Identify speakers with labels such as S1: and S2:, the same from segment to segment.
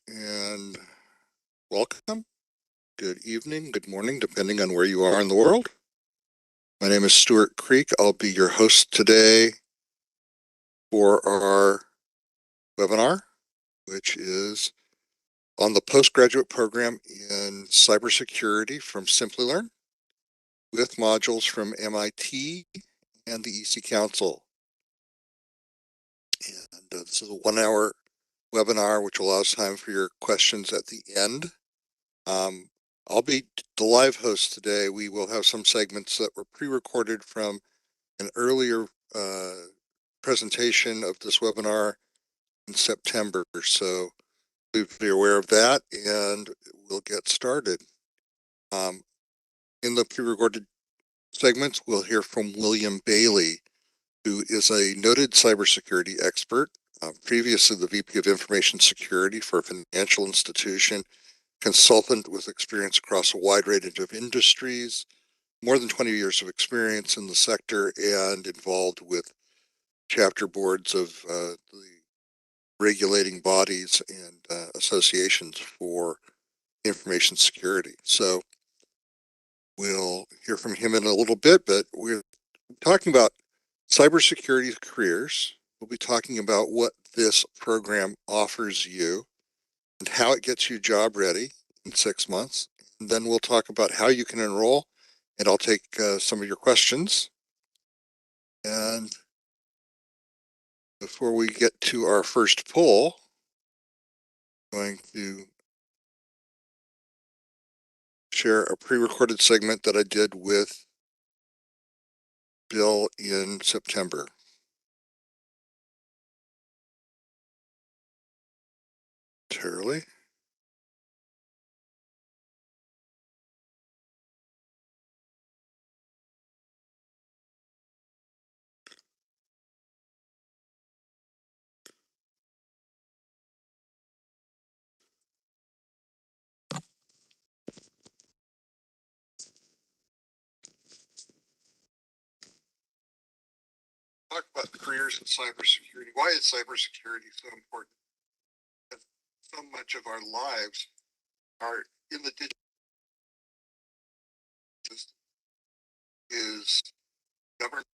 S1: and welcome. Good evening, good morning, depending on where you are in the world. My name is Stuart Creek. I'll be your host today for our webinar, which is on the postgraduate program in cybersecurity from Simplilearn with modules from MIT and the EC Council. And this is a 1-hour webinar, which allows time for your questions at the end. I'll be the live host today. We will have some segments that were pre-recorded from an earlier presentation of this webinar in September. So please be aware of that, and we'll get started. In the pre-recorded segments, we'll hear from William Bailey, who is a noted cybersecurity expert, previously the VP of Information Security for a financial institution, consultant with experience across a wide range of industries, more than 20 years of experience in the sector, and involved with chapter boards of the regulating bodies and associations for information security. So we'll hear from him in a little bit, but we're talking about cybersecurity careers. We'll be talking about what this program offers you and how it gets you job ready in 6 months. And then we'll talk about how you can enroll, and I'll take some of your questions. And before we get to our first poll, I'm going to share a pre-recorded segment that I did with Bill in September. Terribly. Talk about careers in cybersecurity. Why is cybersecurity so important? Because so much of our lives are in the digital system is governed.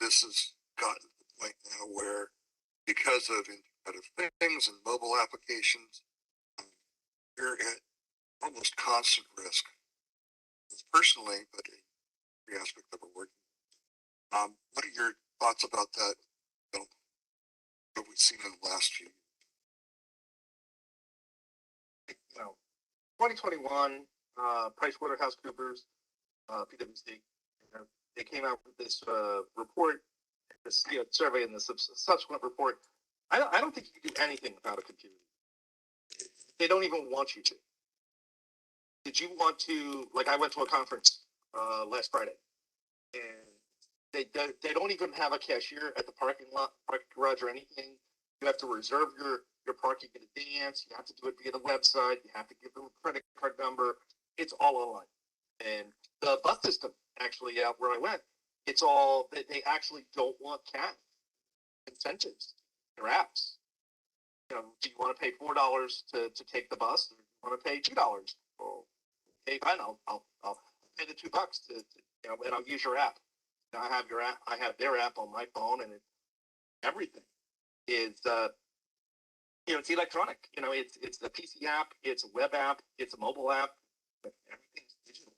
S1: This has gotten to the point now where, because of Internet of Things and mobile applications, we're at almost constant risk, personally, but in every aspect of our work. What are your thoughts about that? What have we seen in the last few years?
S2: 2021, PricewaterhouseCoopers, PwC, they came out with this report, this survey, and the subsequent report. I don't think you can do anything without a computer. They don't even want you to. Did you want to? Like, I went to a conference last Friday, and they don't even have a cashier at the parking lot, parking garage, or anything. You have to reserve your parking in advance. You have to do it via the website. You have to give them a credit card number. It's all online. And the bus system, actually, out where I went, it's all, they actually don't want cash incentives or apps. Do you want to pay $4 to take the bus, or you want to pay $2? Well, hey, fine, I'll pay the $2 and I'll use your app. Now I have your app, I have their app on my phone, and everything is it's electronic. It's the PC app, it's a web app, it's a mobile app, but everything's digital.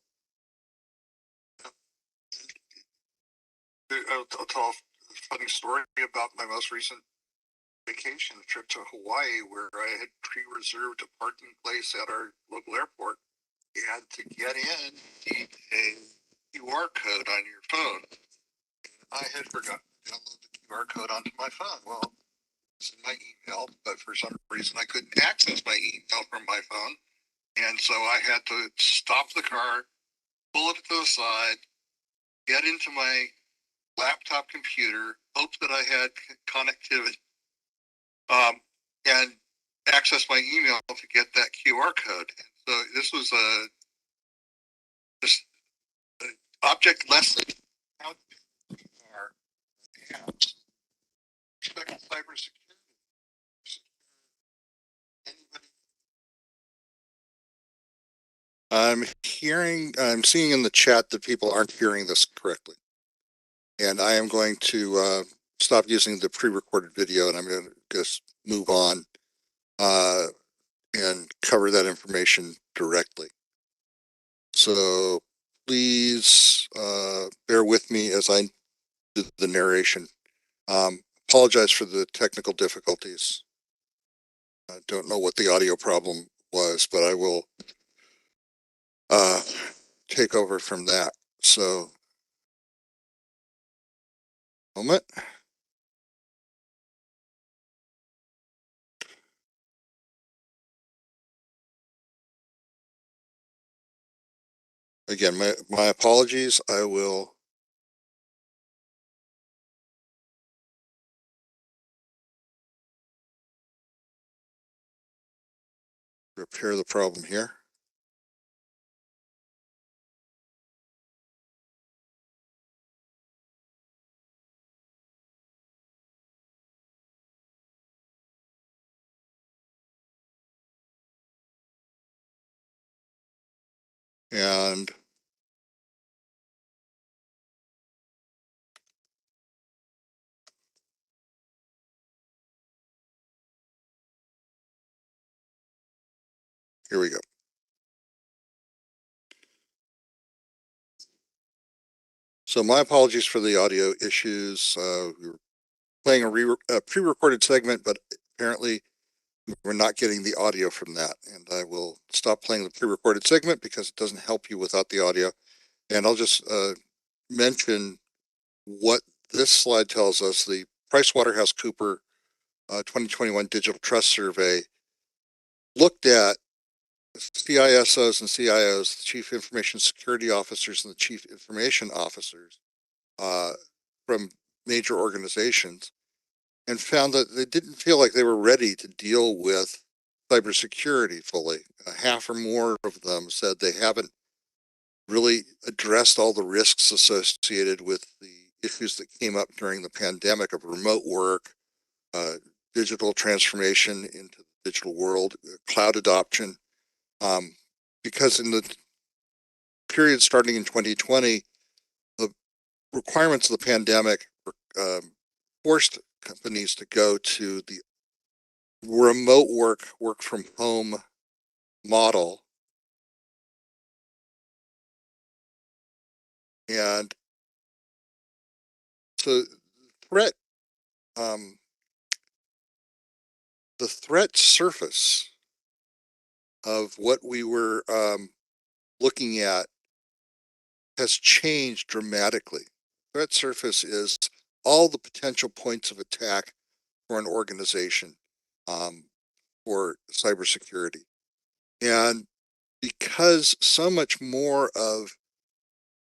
S1: I'll tell a funny story about my most recent vacation trip to Hawaii, where I had pre-reserved a parking place at our local airport. And to get in, you need a QR code on your phone. I had forgotten to download the QR code onto my phone. Well, it's in my email, but for some reason I couldn't access my email from my phone. And so I had to stop the car, pull it to the side, get into my laptop computer, hope that I had connectivity, and access my email to get that QR code. And so this was this object lesson how our apps respect cybersecurity. Anybody? I'm seeing in the chat that people aren't hearing this correctly. And I am going to stop using the pre-recorded video, and I'm going to just move on and cover that information directly. So please bear with me as I do the narration. Apologize for the technical difficulties. I don't know what the audio problem was, but I will take over from that. So, moment. Again, my apologies. I will repair the problem here. And here we go. So my apologies for the audio issues. We were playing a pre-recorded segment, but apparently we're not getting the audio from that. And I will stop playing the pre-recorded segment because it doesn't help you without the audio. And I'll just mention what this slide tells us. The PricewaterhouseCoopers 2021 Digital Trust Survey looked at CISOs and CIOs, the Chief Information Security Officers and the Chief Information Officers from major organizations, and found that they didn't feel like they were ready to deal with cybersecurity fully. Half or more of them said they haven't really addressed all the risks associated with the issues that came up during the pandemic of remote work, digital transformation into the digital world, cloud adoption. Because in the period starting in 2020, the requirements of the pandemic forced companies to go to the remote work from home model. And so threat, um, the threat surface of what we were looking at has changed dramatically. Threat surface is all the potential points of attack for an organization for cybersecurity. And because so much more of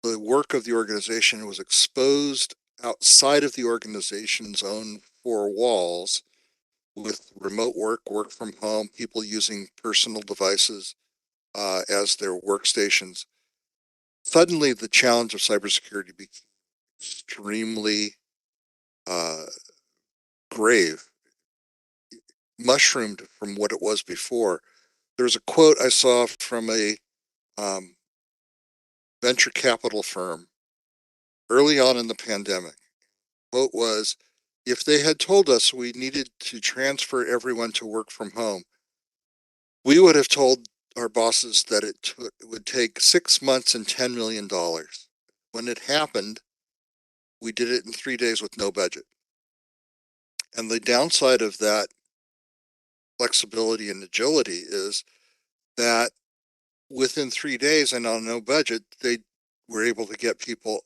S1: the work of the organization was exposed outside of the organization's own four walls with remote work from home, people using personal devices as their workstations, suddenly the challenge of cybersecurity became extremely grave. mushroomed from what it was before. There was a quote I saw from a um, venture capital firm early on in the pandemic. The quote was, if they had told us we needed to transfer everyone to work from home, we would have told our bosses that it would take 6 months and $10 million. When it happened, we did it in 3 days with no budget. And the downside of that flexibility and agility is that within 3 days and on no budget, they were able to get people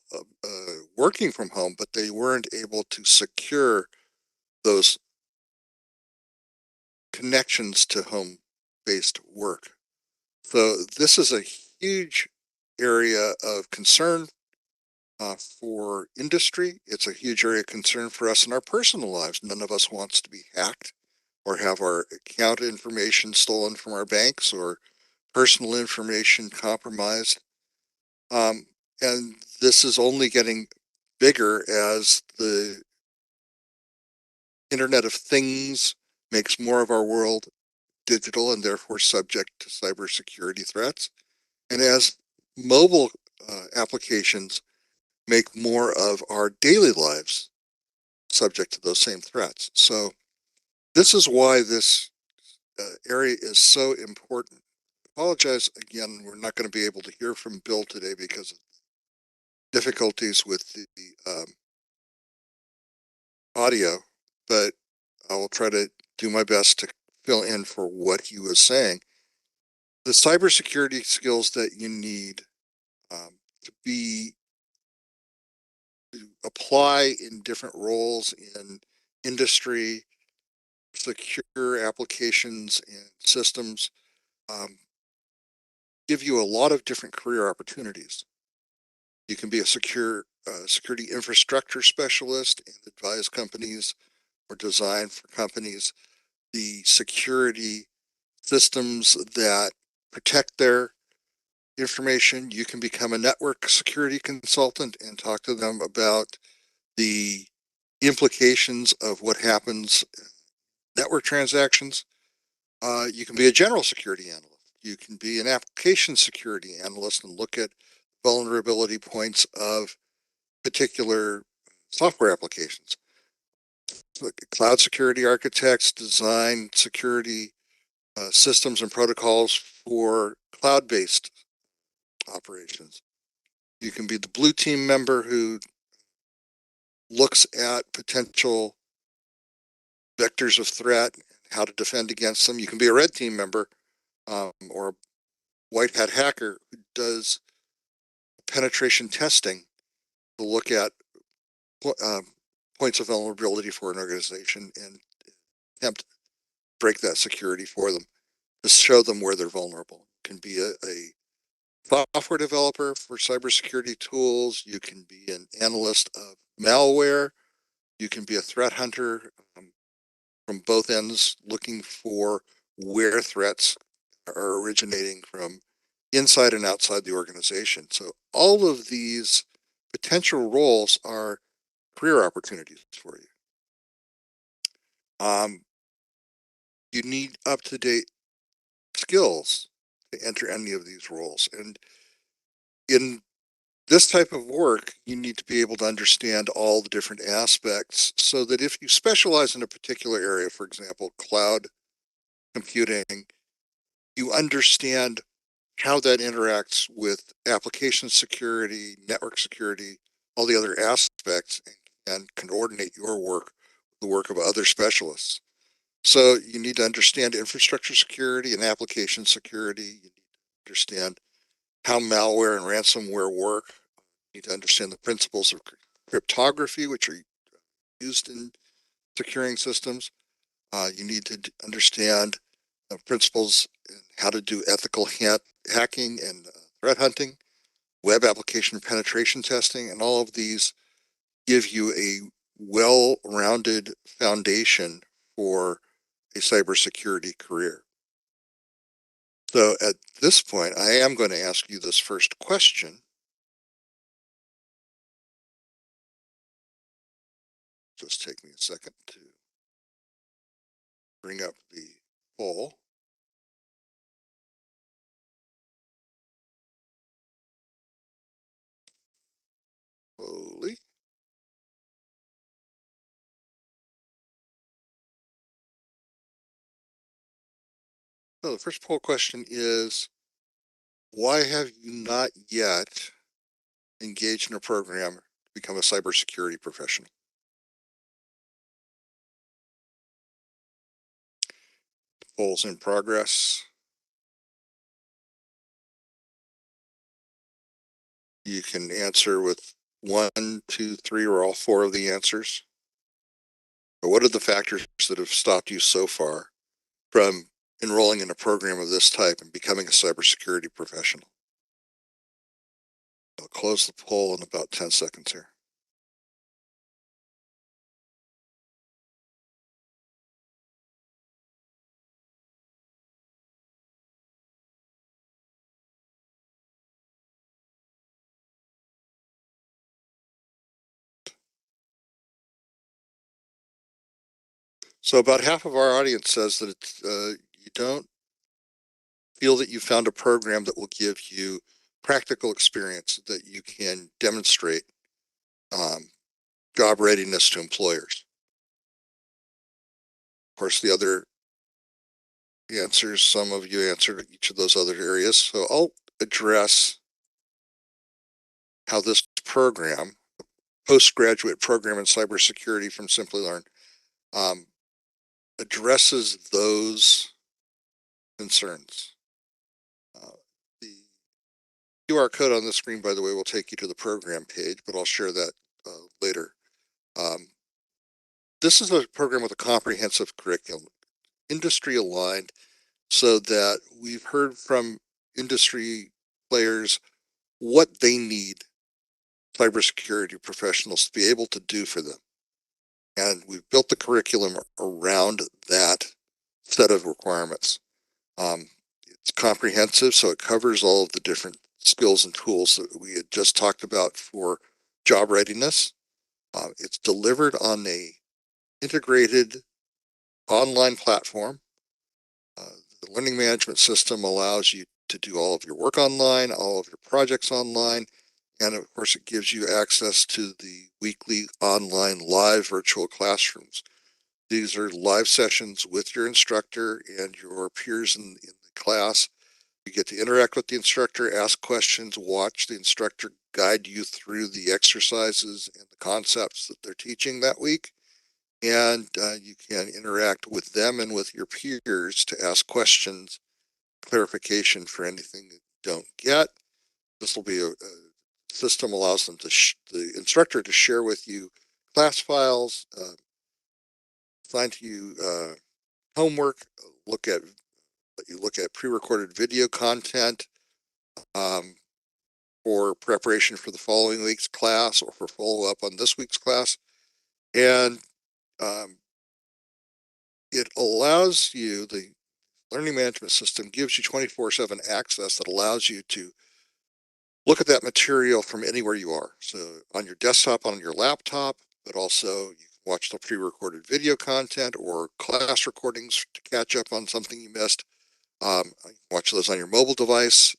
S1: working from home, but they weren't able to secure those connections to home-based work. So this is a huge area of concern for industry. It's a huge area of concern for us in our personal lives. None of us wants to be hacked or have our account information stolen from our banks or personal information compromised. Um, and this is only getting bigger as the Internet of Things makes more of our world digital and therefore subject to cybersecurity threats. And as mobile applications make more of our daily lives subject to those same threats. So this is why this area is so important. I apologize again, we're not going to be able to hear from Bill today because of difficulties with the audio, but I will try to do my best to fill in for what he was saying. The cybersecurity skills that you need to be to apply in different roles in industry, secure applications and systems, um, give you a lot of different career opportunities. You can be a security infrastructure specialist and advise companies or design for companies the security systems that protect their information. You can become a network security consultant and talk to them about the implications of what happens in network transactions. You can be a general security analyst. You can be an application security analyst and look at vulnerability points of particular software applications. Look at cloud security architects design security systems and protocols for cloud-based operations. You can be the blue team member who looks at potential vectors of threat, how to defend against them. You can be a red team member or a white hat hacker who does penetration testing to look at uh, points of vulnerability for an organization and attempt to break that security for them to show them where they're vulnerable. You can be a software developer for cybersecurity tools. You can be an analyst of malware. You can be a threat hunter from both ends, looking for where threats are originating from inside and outside the organization. So all of these potential roles are career opportunities for you. You need up-to-date skills to enter any of these roles. And in this type of work, you need to be able to understand all the different aspects so that if you specialize in a particular area, for example, cloud computing, you understand how that interacts with application security, network security, all the other aspects, and can coordinate your work with the work of other specialists. So you need to understand infrastructure security and application security. You need to understand how malware and ransomware work. You need to understand the principles of cryptography, which are used in securing systems. You need to understand principles in how to do ethical hacking and threat hunting, web application penetration testing, and all of these give you a well-rounded foundation for a cybersecurity career. So at this point, I am going to ask you this first question. Just take me a second to bring up the poll. Slowly. So the first poll question is, why have you not yet engaged in a program to become a cybersecurity professional? The poll's in progress. You can answer with 1, 2, 3, or all 4 of the answers. But what are the factors that have stopped you so far from enrolling in a program of this type and becoming a cybersecurity professional? I'll close the poll in about 10 seconds here. So about half of our audience says that you don't feel that you found a program that will give you practical experience that you can demonstrate job readiness to employers. Of course, the other answers, some of you answered each of those other areas. So I'll address how this program, postgraduate program in cybersecurity from Simplilearn, addresses those concerns. The QR code on the screen, by the way, will take you to the program page, but I'll share that later. This is a program with a comprehensive curriculum, industry aligned, so that we've heard from industry players what they need cybersecurity professionals to be able to do for them. And we've built the curriculum around that set of requirements. It's comprehensive, so it covers all of the different skills and tools that we had just talked about for job readiness. It's delivered on a integrated online platform. The learning management system allows you to do all of your work online, all of your projects online, and of course it gives you access to the weekly online live virtual classrooms. These are live sessions with your instructor and your peers in the class. You get to interact with the instructor, ask questions, watch the instructor guide you through the exercises and the concepts that they're teaching that week. And you can interact with them and with your peers to ask questions, clarification for anything that you don't get. This will be a system allows them to the instructor to share with you class files, assign to you homework, look at pre-recorded video content for preparation for the following week's class or for follow-up on this week's class. And it allows you, the learning management system gives you 24/7 access that allows you to look at that material from anywhere you are. So on your desktop, on your laptop, but also you can watch the pre-recorded video content or class recordings to catch up on something you missed. Watch those on your mobile device.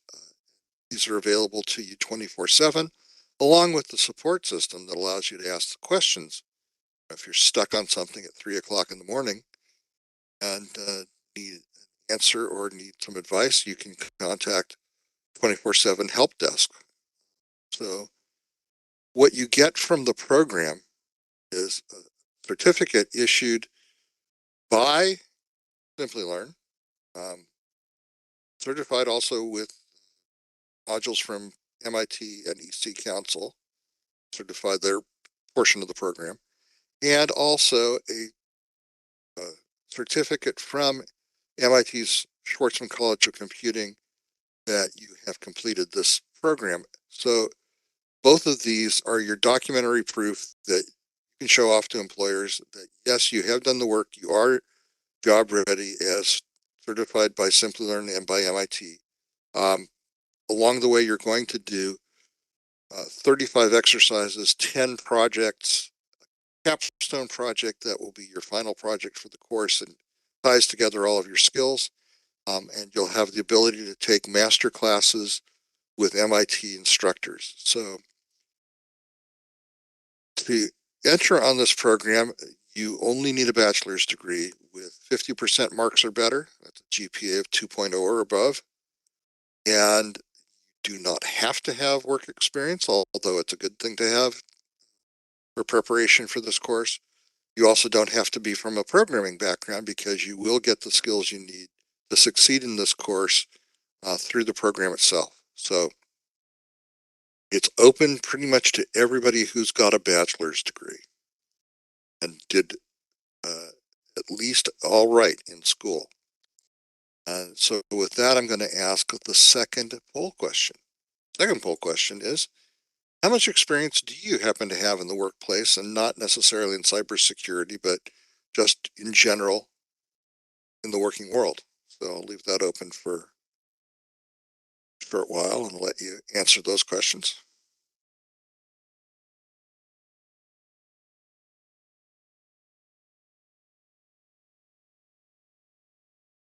S1: These are available to you 24/7, along with the support system that allows you to ask the questions. If you're stuck on something at 3 o'clock in the morning and need an answer or need some advice, you can contact 24/7 help desk. So what you get from the program is a certificate issued by Simplilearn, certified also with modules from MIT and EC Council, certified their portion of the program, and also a certificate from MIT's Schwarzman College of Computing that you have completed this program. So both of these are your documentary proof that you can show off to employers that yes, you have done the work, you are job ready as certified by Simplilearn and by MIT. Along the way, you're going to do 35 exercises, 10 projects, capstone project that will be your final project for the course, and ties together all of your skills, and you'll have the ability to take master classes with MIT instructors. So to enter on this program, you only need a bachelor's degree with 50% marks or better. That's a GPA of 2.0 or above. And do not have to have work experience, although it's a good thing to have for preparation for this course. You also don't have to be from a programming background because you will get the skills you need to succeed in this course through the program itself. So it's open pretty much to everybody who's got a bachelor's degree and did at least all right in school. So with that, I'm going to ask the second poll question. Second poll question is, how much experience do you happen to have in the workplace, and not necessarily in cybersecurity, but just in general in the working world? So I'll leave that open for a short while and let you answer those questions.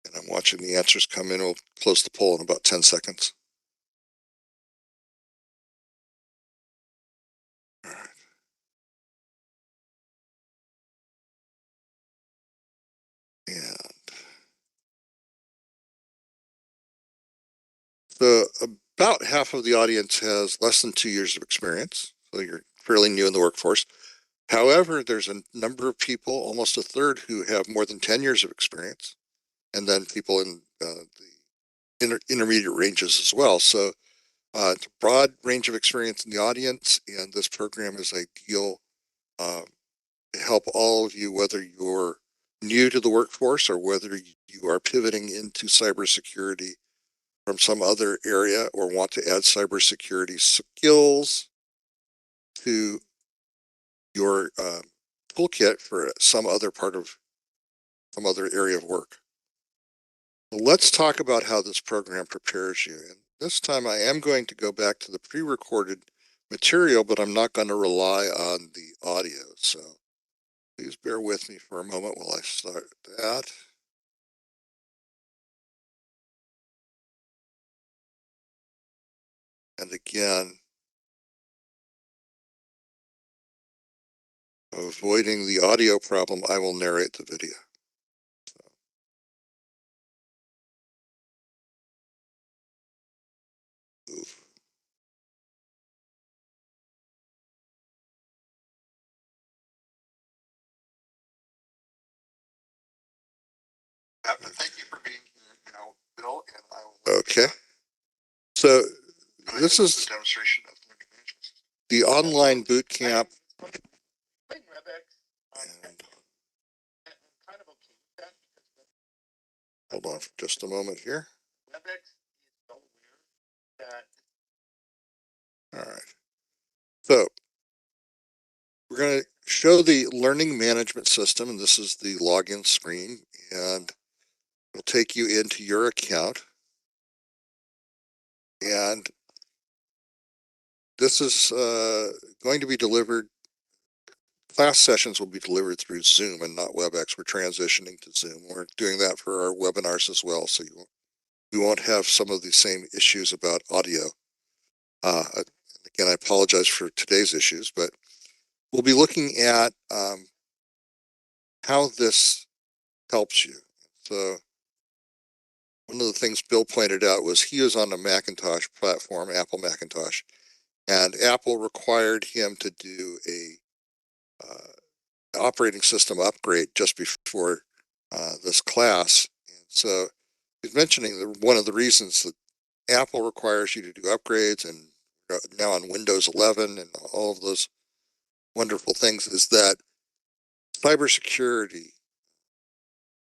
S1: And I'm watching the answers come in. We'll close the poll in about 10 seconds. All right. And so about half of the audience has less than 2 years of experience. So you're fairly new in the workforce. However, there's a number of people, almost a third, who have more than 10 years of experience. And then people in the intermediate ranges as well. So it's a broad range of experience in the audience, and this program is ideal to help all of you, whether you're new to the workforce or whether you are pivoting into cybersecurity from some other area or want to add cybersecurity skills to your toolkit for some other area of work. Let's talk about how this program prepares you. And this time I am going to go back to the pre-recorded material, but I'm not going to rely on the audio. So please bear with me for a moment while I start that. And again, avoiding the audio problem, I will narrate the video. Move. Thank you for being here, Bill, and I will. Okay. So this is the demonstration of the online boot camp. And hold on for just a moment here. All right. So we're going to show the learning management system, and this is the login screen, and it'll take you into your account. And this is going to be delivered. Class sessions will be delivered through Zoom and not WebEx. We're transitioning to Zoom. We're doing that for our webinars as well, so we won't have some of the same issues about audio. Again, I apologize for today's issues, but we'll be looking at how this helps you. So one of the things Bill pointed out was he was on a Macintosh platform, Apple Macintosh, and Apple required him to do a operating system upgrade just before this class. And so he's mentioning that one of the reasons that Apple requires you to do upgrades, and now on Windows 11 and all of those wonderful things, is that cybersecurity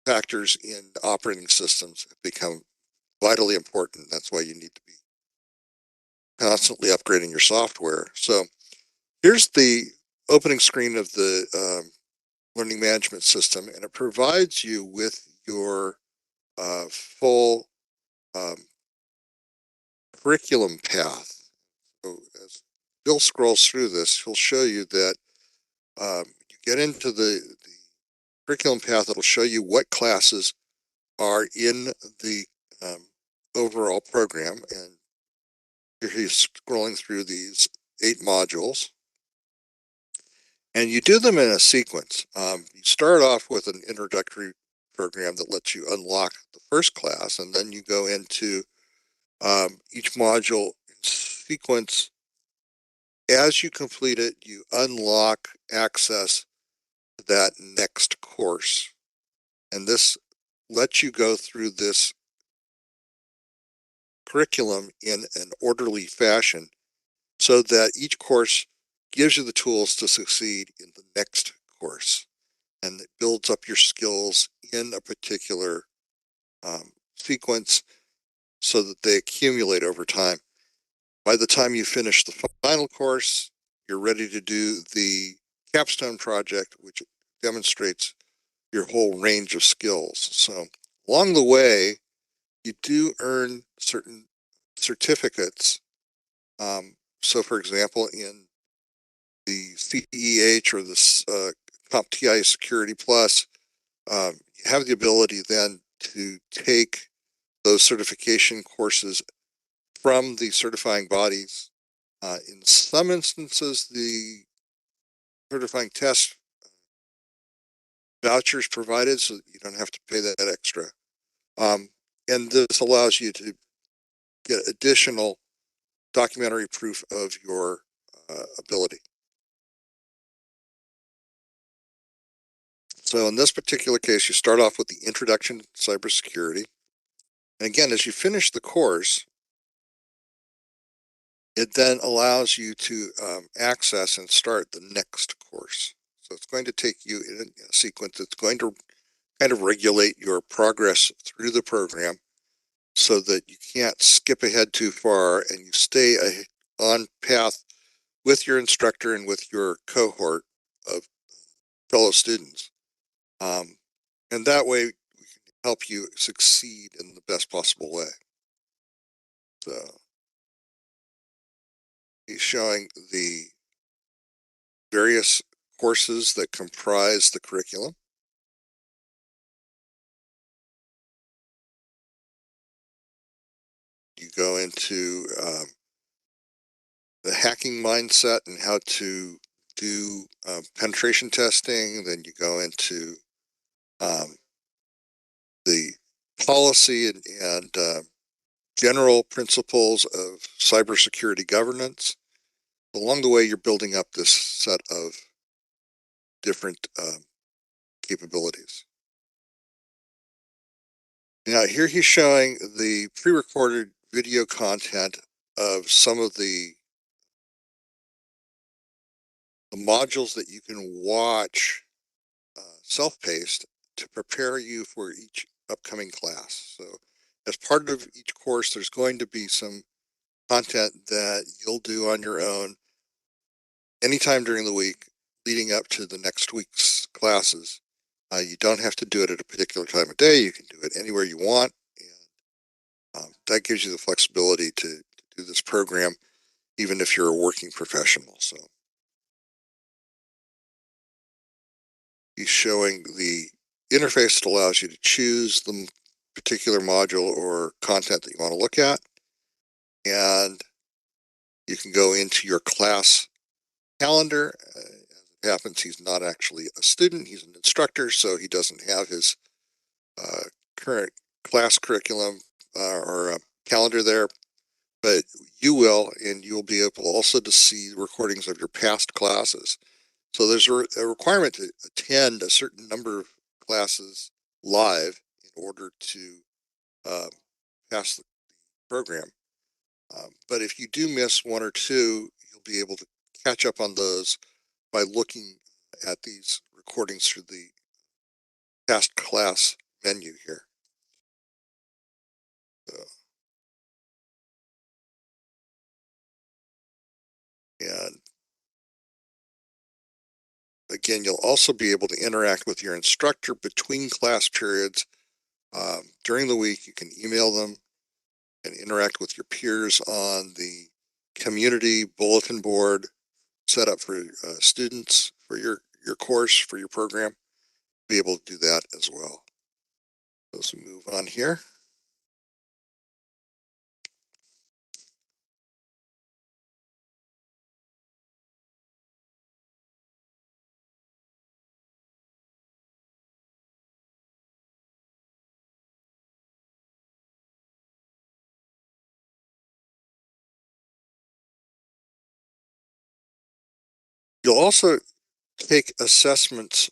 S1: factors in operating systems have become vitally important. That's why you need to be constantly upgrading your software. So here's the opening screen of the learning management system, and it provides you with your full um, curriculum path. So as Bill scrolls through this, he'll show you that you get into the curriculum path that'll show you what classes are in the overall program. And here he's scrolling through these 8 modules. And you do them in a sequence. You start off with an introductory program that lets you unlock the first class, and then you go into each module in sequence. As you complete it, you unlock access to that next course. And this lets you go through this curriculum in an orderly fashion so that each course gives you the tools to succeed in the next course. And it builds up your skills in a particular sequence so that they accumulate over time. By the time you finish the final course, you're ready to do the capstone project, which demonstrates your whole range of skills. So along the way, you do earn certain certificates. So for example, in the CEH or the CompTIA Security Plus, you have the ability then to take those certification courses from the certifying bodies. In some instances, the certifying test vouchers provided, so that you don't have to pay that extra. And this allows you to get additional documentary proof of your ability. So in this particular case, you start off with the introduction to cybersecurity. And again, as you finish the course, it then allows you to access and start the next course. So it's going to take you in a sequence that's going to kind of regulate your progress through the program so that you can't skip ahead too far and you stay on path with your instructor and with your cohort of fellow students. And that way we can help you succeed in the best possible way. So he's showing the various courses that comprise the curriculum. You go into the hacking mindset and how to do penetration testing. Then you go into the policy and general principles of cybersecurity governance. Along the way, you're building up this set of different capabilities. Now, here he's showing the pre-recorded video content of some of the modules that you can watch self-paced to prepare you for each upcoming class. So as part of each course, there's going to be some content that you'll do on your own anytime during the week leading up to the next week's classes. You don't have to do it at a particular time of day. You can do it anywhere you want. And that gives you the flexibility to do this program, even if you're a working professional. So he's showing the interface that allows you to choose the particular module or content that you want to look at. And you can go into your class calendar. As it happens, he's not actually a student, he's an instructor, so he doesn't have his current class curriculum or calendar there, but you will, and you'll be able also to see recordings of your past classes. So there's a requirement to attend a certain number of classes live in order to pass the program. But if you do miss one or two, you'll be able to catch up on those by looking at these recordings through the past class menu here. So, and again, you'll also be able to interact with your instructor between class periods. During the week, you can email them and interact with your peers on the community bulletin board set up for students for your course, for your program. be able to do that as well. Let's move on here. You'll also take assessments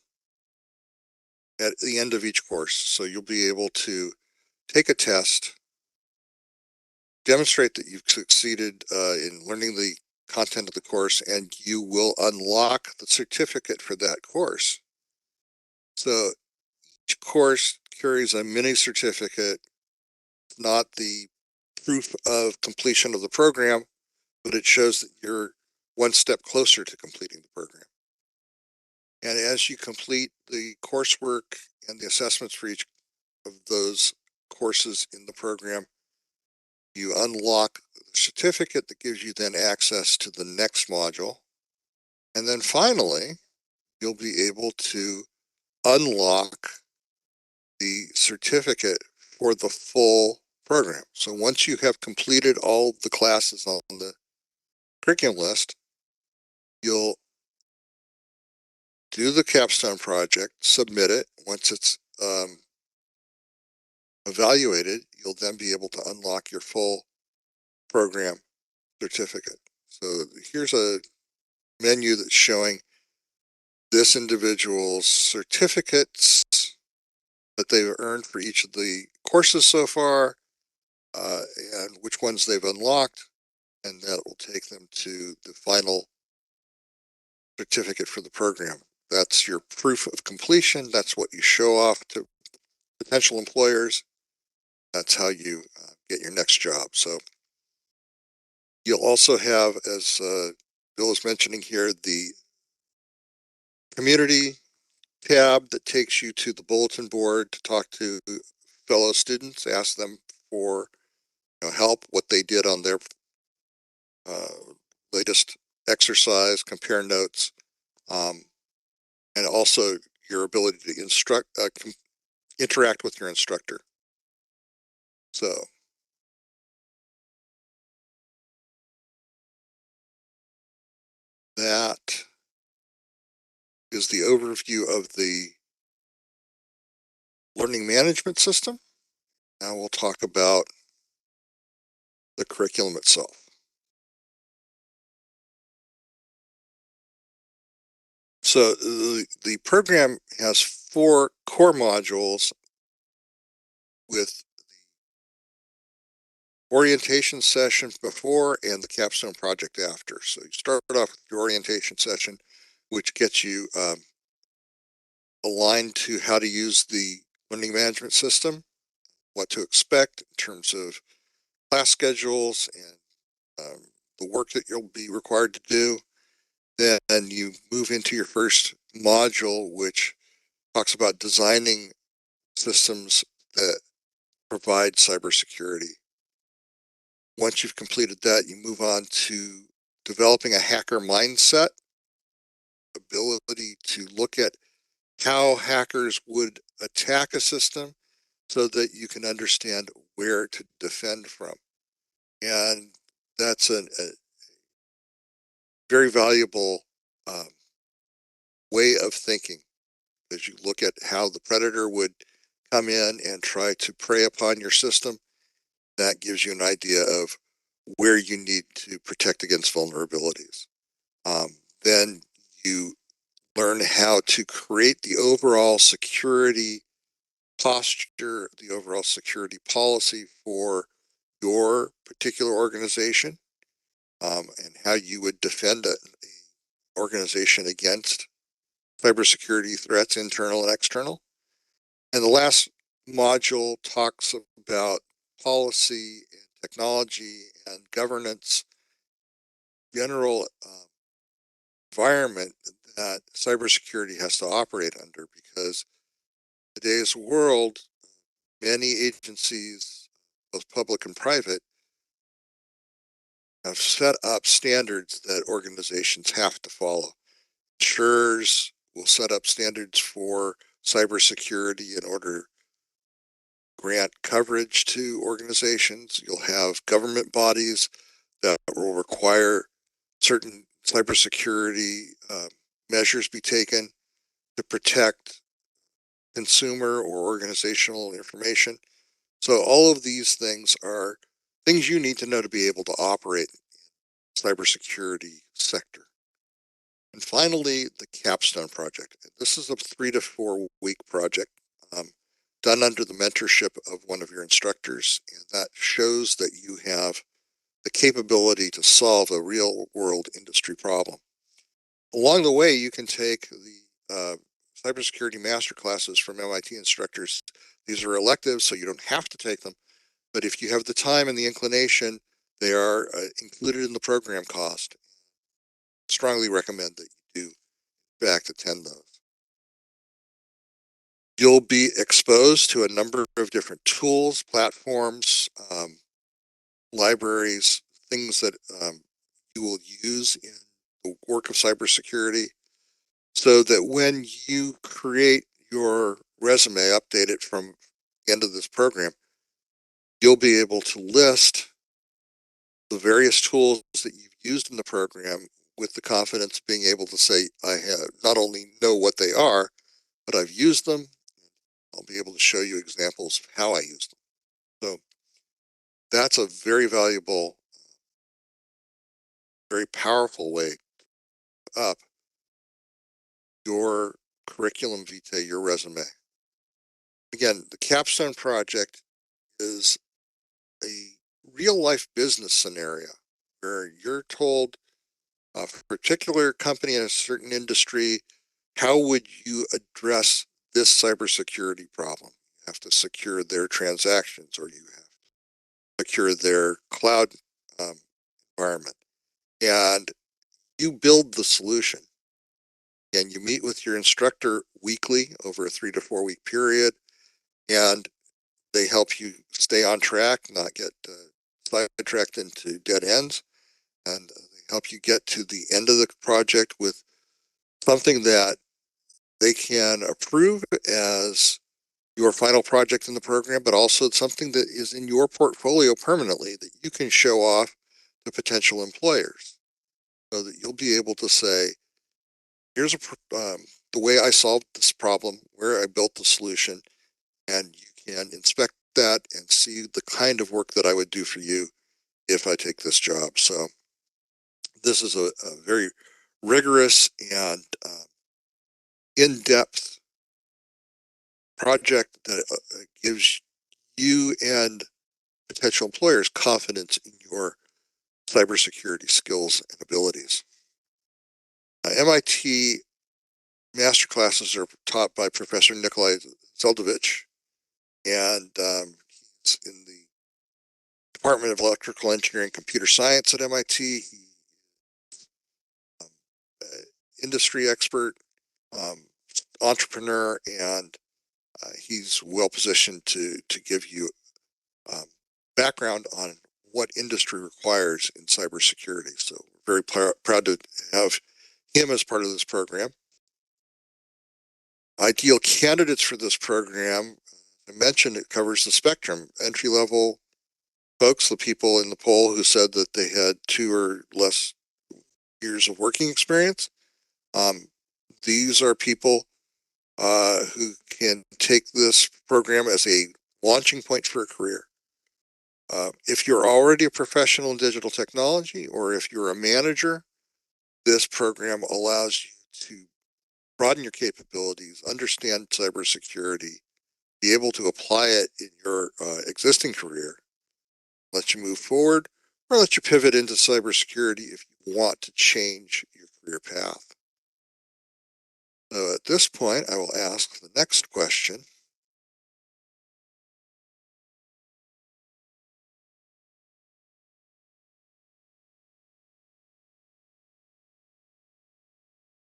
S1: at the end of each course. So you'll be able to take a test, demonstrate that you've succeeded in learning the content of the course, and you will unlock the certificate for that course. So each course carries a mini certificate, not the proof of completion of the program, but it shows that you're one step closer to completing the program. And as you complete the coursework and the assessments for each of those courses in the program, you unlock the certificate that gives you then access to the next module. And then finally, you'll be able to unlock the certificate for the full program. So once you have completed all the classes on the curriculum list, you'll do the capstone project, submit it. Once it's evaluated, you'll then be able to unlock your full program certificate. So here's a menu that's showing this individual's certificates that they've earned for each of the courses so far, and which ones they've unlocked, and that will take them to the final certificate for the program. That's your proof of completion. That's what you show off to potential employers. That's how you get your next job. So you'll also have, as Bill is mentioning here, the community tab that takes you to the bulletin board to talk to fellow students, ask them for help, what they did on their latest exercise, compare notes, and also your ability to interact with your instructor. So that is the overview of the learning management system. Now we'll talk about the curriculum itself. So the program has 4 core modules with orientation session before and the capstone project after. So you start off with your orientation session, which gets you aligned to how to use the learning management system, what to expect in terms of class schedules and the work that you'll be required to do. Then you move into your first module, which talks about designing systems that provide cybersecurity. Once you've completed that, you move on to developing a hacker mindset, ability to look at how hackers would attack a system so that you can understand where to defend from. And that's a very valuable way of thinking, as you look at how the predator would come in and try to prey upon your system. That gives you an idea of where you need to protect against vulnerabilities. Then you learn how to create the overall security posture, the overall security policy for your particular organization, and how you would defend an organization against cybersecurity threats, internal and external. And the last module talks about policy and technology and governance, general environment that cybersecurity has to operate under, because today's world, many agencies, both public and private, have set up standards that organizations have to follow. Insurers will set up standards for cybersecurity in order to grant coverage to organizations. You'll have government bodies that will require certain cybersecurity measures be taken to protect consumer or organizational information. So all of these things are things you need to know to be able to operate in the cybersecurity sector. And finally, the capstone project. This is a 3 to 4 week project done under the mentorship of one of your instructors, and that shows that you have the capability to solve a real world industry problem. Along the way, you can take the cybersecurity masterclasses from MIT instructors. These are electives, so you don't have to take them. But if you have the time and the inclination, they are included in the program cost. Strongly recommend that you do, in fact, attend those. You'll be exposed to a number of different tools, platforms, libraries, things that you will use in the work of cybersecurity, so that when you create your resume, update it from the end of this program, you'll be able to list the various tools that you've used in the program with the confidence of being able to say, I have not only know what they are, but I've used them. I'll be able to show you examples of how I use them. So that's a very valuable, very powerful way up your curriculum vitae, your resume. Again, the capstone project is a real life business scenario where you're told a particular company in a certain industry, how would you address this cybersecurity problem? You have to secure their transactions, or you have to secure their cloud um, environment. And you build the solution. And you meet with your instructor weekly over a 3 to 4 week period, and they help you stay on track, not get sidetracked into dead ends, and they help you get to the end of the project with something that they can approve as your final project in the program, but also something that is in your portfolio permanently that you can show off to potential employers, so that you'll be able to say, here's the way I solved this problem, where I built the solution, and you can inspect that and see the kind of work that I would do for you if I take this job. So this is a very rigorous and in-depth project that gives you and potential employers confidence in your cybersecurity skills and abilities. MIT masterclasses are taught by Professor Nikolai Zeldovich, and he's in the Department of Electrical Engineering and Computer Science at MIT. He's um, industry expert, um, entrepreneur, and he's well positioned to give you um, background on what industry requires in cybersecurity. So we're very proud to have him as part of this program. Ideal candidates for this program, I mentioned it covers the spectrum, entry level folks, the people in the poll who said that they had 2 or less years of working experience. These are people who can take this program as a launching point for a career. If you're already a professional in digital technology, or if you're a manager, this program allows you to broaden your capabilities, understand cybersecurity, be able to apply it in your existing career, let you move forward, or let you pivot into cybersecurity if you want to change your career path. So at this point, I will ask the next question.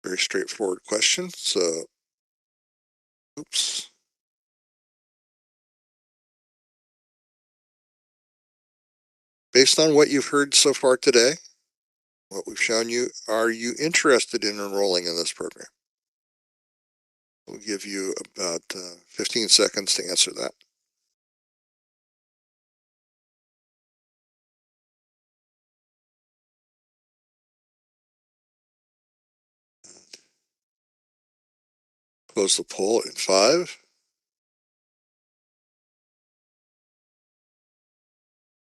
S1: Very straightforward question. So, oops. Based on what you've heard so far today, what we've shown you, are you interested in enrolling in this program? We'll give you about 15 seconds to answer that. Close the poll in 5.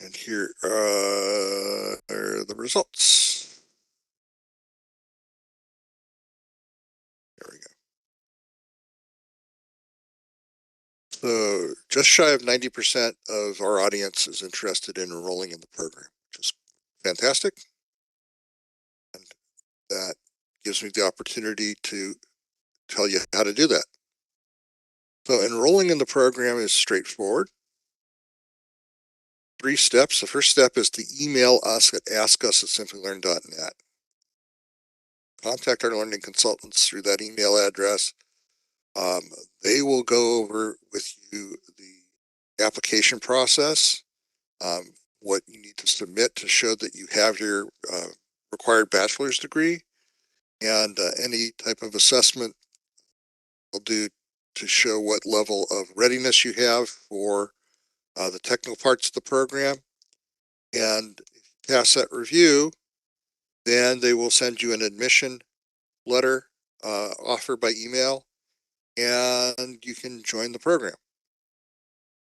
S1: And here are the results. There we go. So just shy of 90% of our audience is interested in enrolling in the program, which is fantastic. And that gives me the opportunity to tell you how to do that. So enrolling in the program is straightforward. 3 steps. The first step is to email us at askus@simplilearn.net. Contact our learning consultants through that email address. They will go over with you the application process, what you need to submit to show that you have your required bachelor's degree, and any type of assessment will do to show what level of readiness you have for the technical parts of the program. And if you pass that review, then they will send you an admission letter offer by email, and you can join the program.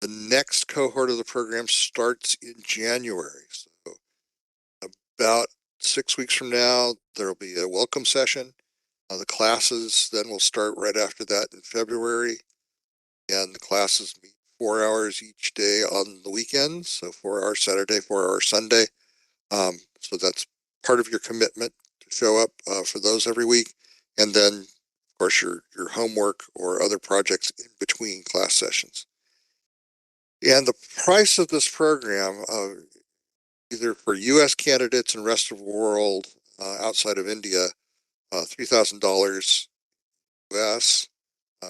S1: The next cohort of the program starts in January. So about 6 weeks from now, there'll be a welcome session. The classes then will start right after that in February. And the classes meet 4 hours each day on the weekends. So 4 hours Saturday, 4 hours Sunday. So that's part of your commitment to show up for those every week. And then, of course, your homework or other projects in between class sessions. And the price of this program, either for U.S. candidates and rest of the world outside of India, $3,000 U.S.,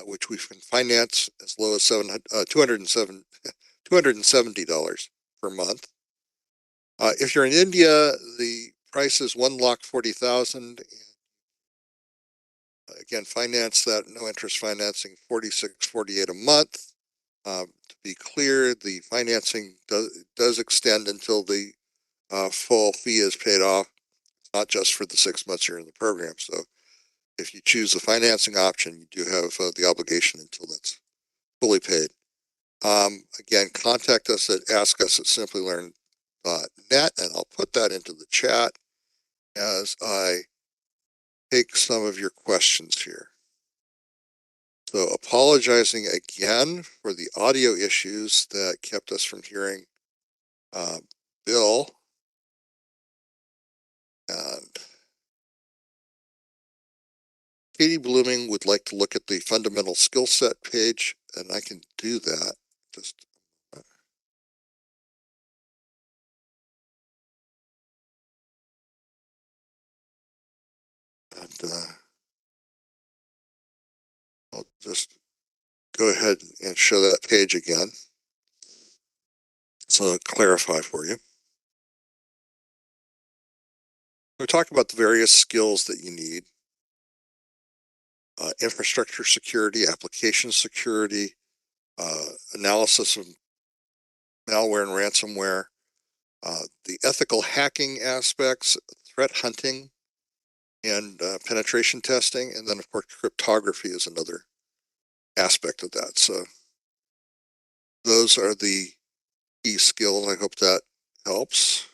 S1: which we can finance as low as $270 per month. If you're in India, the price is 1,40,000. Again, finance that, no interest financing, 46.48 a month. To be clear, the financing does extend until the full fee is paid off, not just for the 6 months you're in the program. So if you choose the financing option, you do have the obligation until that's fully paid. Again, contact us at askus@simplilearn.net, and I'll put that into the chat as I take some of your questions here. So apologizing again for the audio issues that kept us from hearing Bill. And Katie Blooming would like to look at the fundamental skill set page, and I can do that. Just and I'll just go ahead and show that page again. So clarify for you. We talk about the various skills that you need. Infrastructure security, application security, analysis of malware and ransomware, the ethical hacking aspects, threat hunting, and penetration testing, and then of course cryptography is another aspect of that. So those are the key skills. I hope that helps.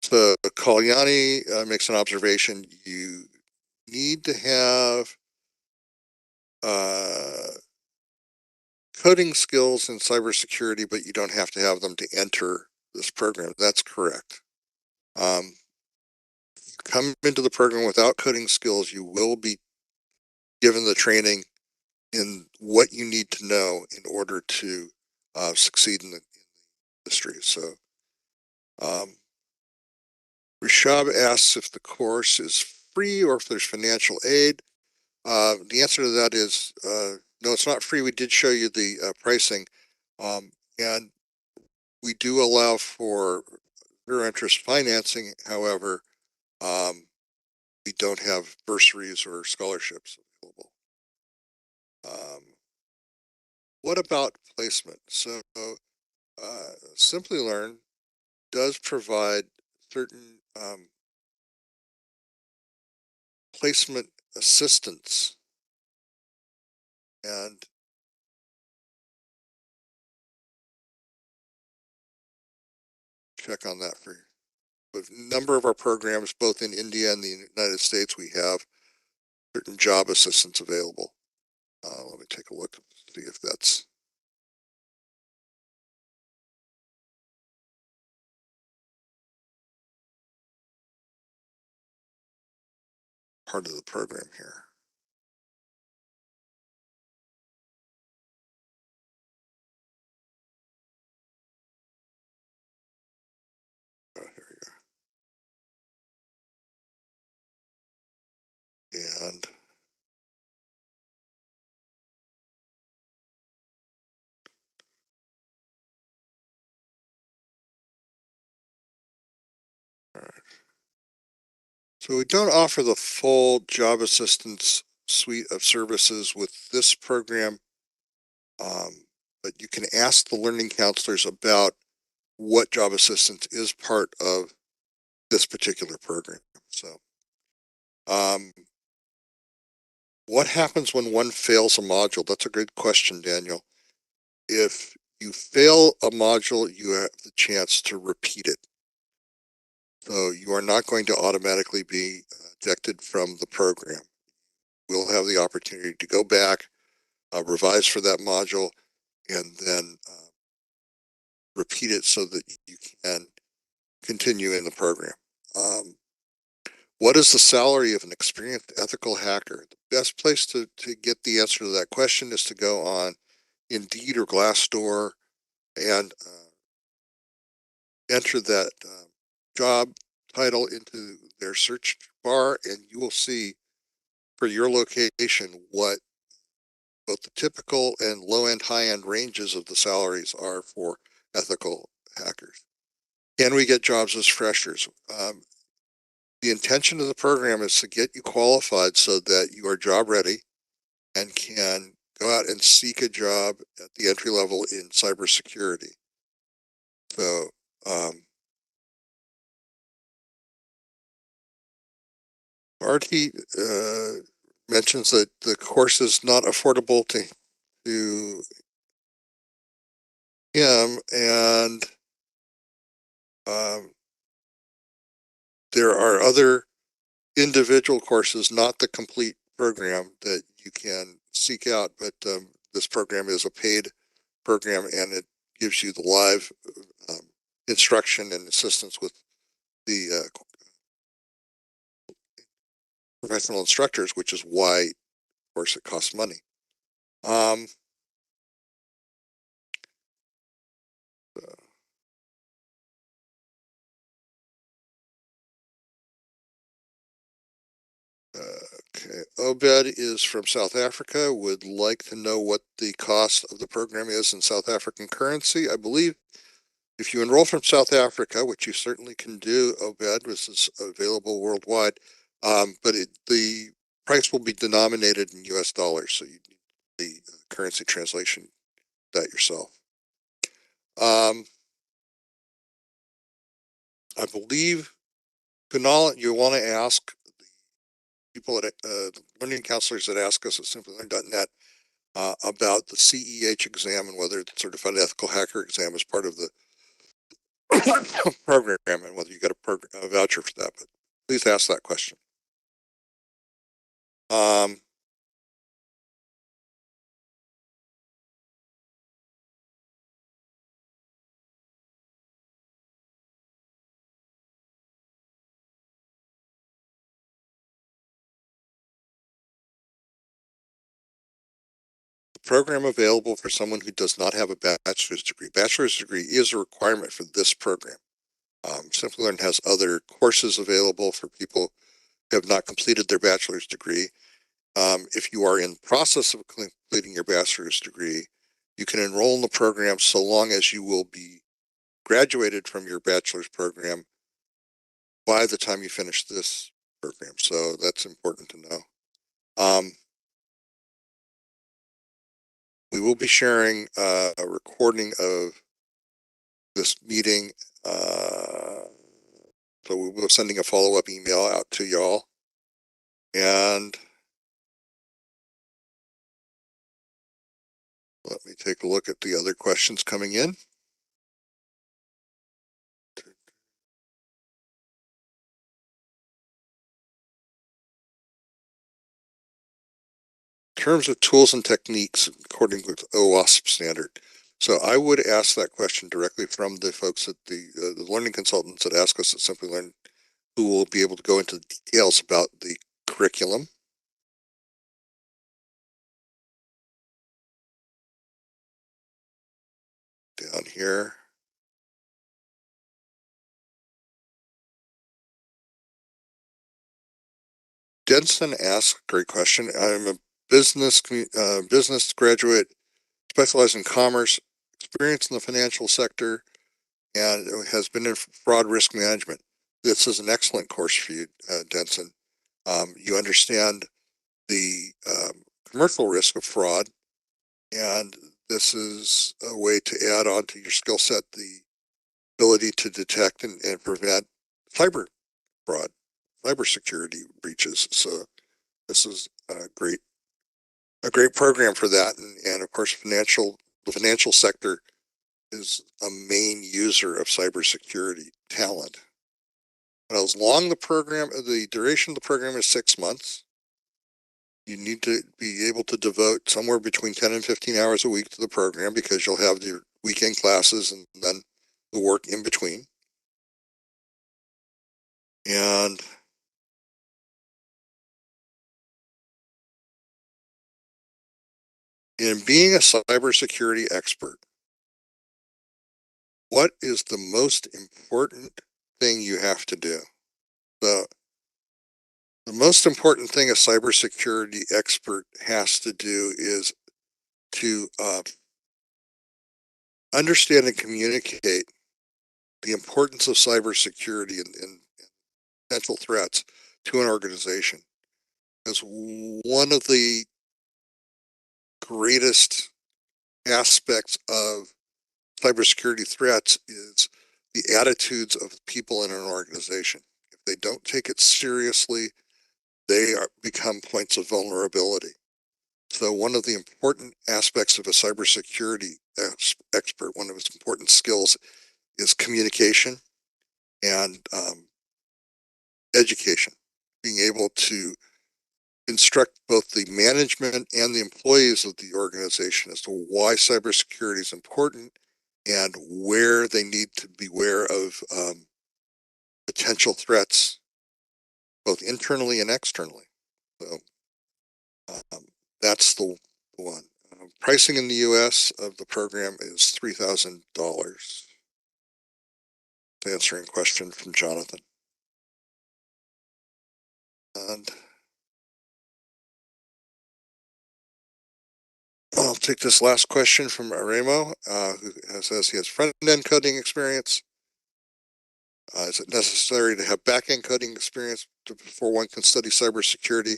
S1: So Kalyani makes an observation. You need to have coding skills in cybersecurity, but you don't have to have them to enter this program. That's correct. You come into the program without coding skills, you will be given the training in what you need to know in order to succeed in the industry. So Rishab asks if the course is free or if there's financial aid. The answer to that is no, it's not free. We did show you the pricing, and we do allow for zero interest financing. However, we don't have bursaries or scholarships available. What about placement? So, Simplilearn does provide certain placement assistance, and check on that for you. With a number of our programs, both in India and the United States, we have certain job assistance available. Let me take a look, see if that's part of the program here. Oh, here we go. And all right. So we don't offer the full job assistance suite of services with this program, but you can ask the learning counselors about what job assistance is part of this particular program. So, what happens when one fails a module? That's a good question, Daniel. If you fail a module, you have the chance to repeat it. So you are not going to automatically be ejected from the program. We'll have the opportunity to go back, revise for that module, and then repeat it so that you can continue in the program. What is the salary of an experienced ethical hacker? The best place to get the answer to that question is to go on Indeed or Glassdoor and enter that job title into their search bar, and you will see for your location what both the typical and low-end, high-end ranges of the salaries are for ethical hackers. Can we get jobs as freshers? The intention of the program is to get you qualified so that you are job ready and can go out and seek a job at the entry level in cybersecurity. So, Artie mentions that the course is not affordable to him, and um, there are other individual courses, not the complete program, that you can seek out. But this program is a paid program, and it gives you the live um, instruction and assistance with the professional instructors, which is why, of course, it costs money. Um, okay, Obed is from South Africa, would like to know what the cost of the program is in South African currency. I believe if you enroll from South Africa, which you certainly can do, Obed, this is available worldwide, but the price will be denominated in US dollars, so you need the currency translation that yourself. I believe, Kunal, you want to ask people at the learning counselors that ask us at simplylearn.net about the CEH exam and whether the Certified Ethical Hacker exam is part of the program and whether you got a voucher for that. But please ask that question. Um, the program available for someone who does not have a bachelor's degree. Bachelor's degree is a requirement for this program. Simplilearn has other courses available for people who have not completed their bachelor's degree. If you are in the process of completing your bachelor's degree, you can enroll in the program so long as you will be graduated from your bachelor's program by the time you finish this program. So that's important to know. We will be sharing a recording of this meeting. So we will be sending a follow-up email out to y'all. And let me take a look at the other questions coming in. In terms of tools and techniques according with OWASP standard. So I would ask that question directly from the folks at the learning consultants that ask us at Simplilearn, who will be able to go into the details about the curriculum. Down here. Denson asks a great question. I'm a business graduate, specialized in commerce, experience in the financial sector, and has been in fraud risk management. This is an excellent course for you, Denson. You understand the commercial risk of fraud, and this is a way to add on to your skill set the ability to detect and prevent cyber fraud, cybersecurity breaches. So this is a great program for that, and of course, the financial sector is a main user of cybersecurity talent. As long the duration of the program is 6 months, you need to be able to devote somewhere between 10 and 15 hours a week to the program because you'll have your weekend classes and then the work in between. And in being a cybersecurity expert, what is the most important thing you have to do? The most important thing a cybersecurity expert has to do is to understand and communicate the importance of cybersecurity and potential threats to an organization. Because one of the greatest aspects of cybersecurity threats is the attitudes of people in an organization. If they don't take it seriously, become points of vulnerability. So one of the important aspects of a cybersecurity expert, one of his important skills is communication and education, being able to instruct both the management and the employees of the organization as to why cybersecurity is important and where they need to beware of potential threats, both internally and externally. So um, that's the one. Pricing in the U.S. of the program is $3,000. Answering question from Jonathan. And I'll take this last question from Aremo, who says he has front-end coding experience. Is it necessary to have back-end coding experience before one can study cybersecurity?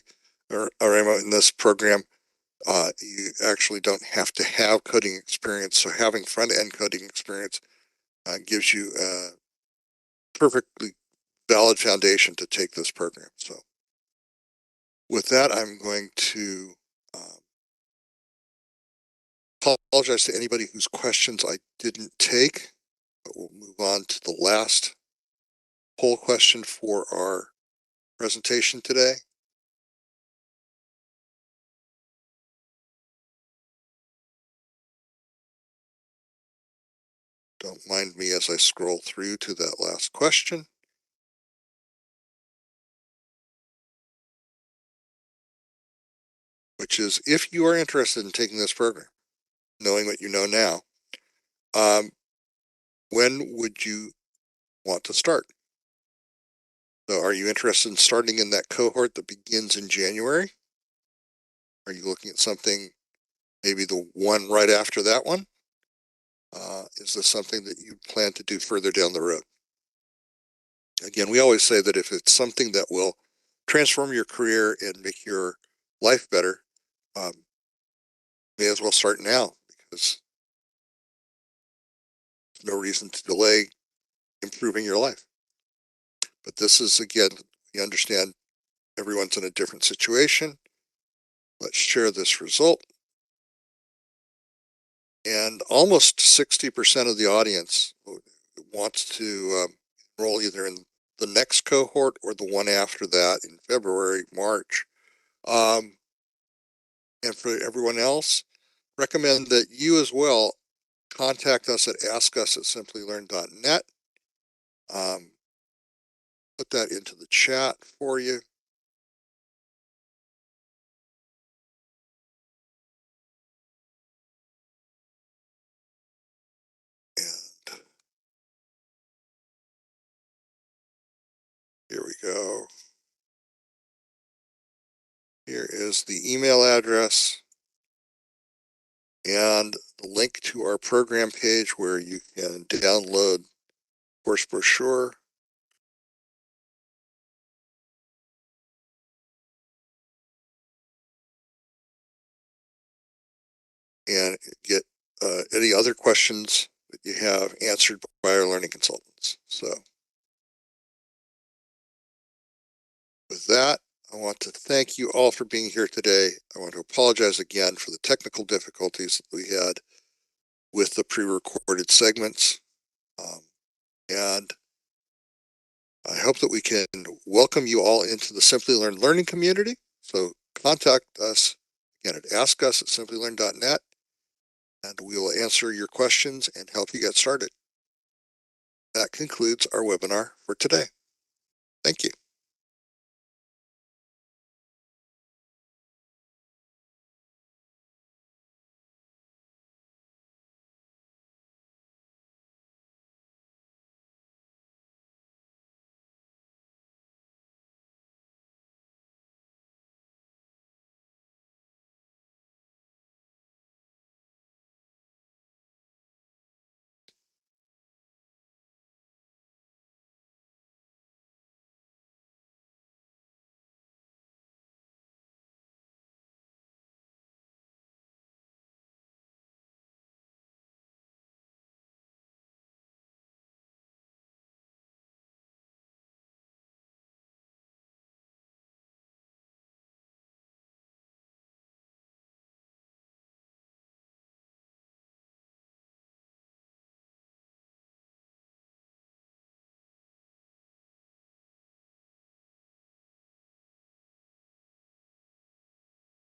S1: Aremo, in this program, you actually don't have to have coding experience. So having front-end coding experience gives you a perfectly valid foundation to take this program. So with that, I'm going to apologize to anybody whose questions I didn't take, but we'll move on to the last poll question for our presentation today. Don't mind me as I scroll through to that last question. Which is, if you are interested in taking this program, knowing what you know now, when would you want to start? So are you interested in starting in that cohort that begins in January? Are you looking at something, maybe the one right after that one? Is this something that you plan to do further down the road? Again, we always say that if it's something that will transform your career and make your life better, may as well start now, because there's no reason to delay improving your life. But this is, again, you understand everyone's in a different situation. Let's share this result. And almost 60% of the audience wants to enroll either in the next cohort or the one after that in February, March. And for everyone else, recommend that you as well contact us at askus@simplilearn.net. Put that into the chat for you. And here we go. Here is the email address and the link to our program page where you can download course brochure and get any other questions that you have answered by our learning consultants. So with that, I want to thank you all for being here today. I want to apologize again for the technical difficulties that we had with the pre-recorded segments. And I hope that we can welcome you all into the Simplilearn learning community. So contact us again at askus@simplilearn.net, and we will answer your questions and help you get started. That concludes our webinar for today. Thank you.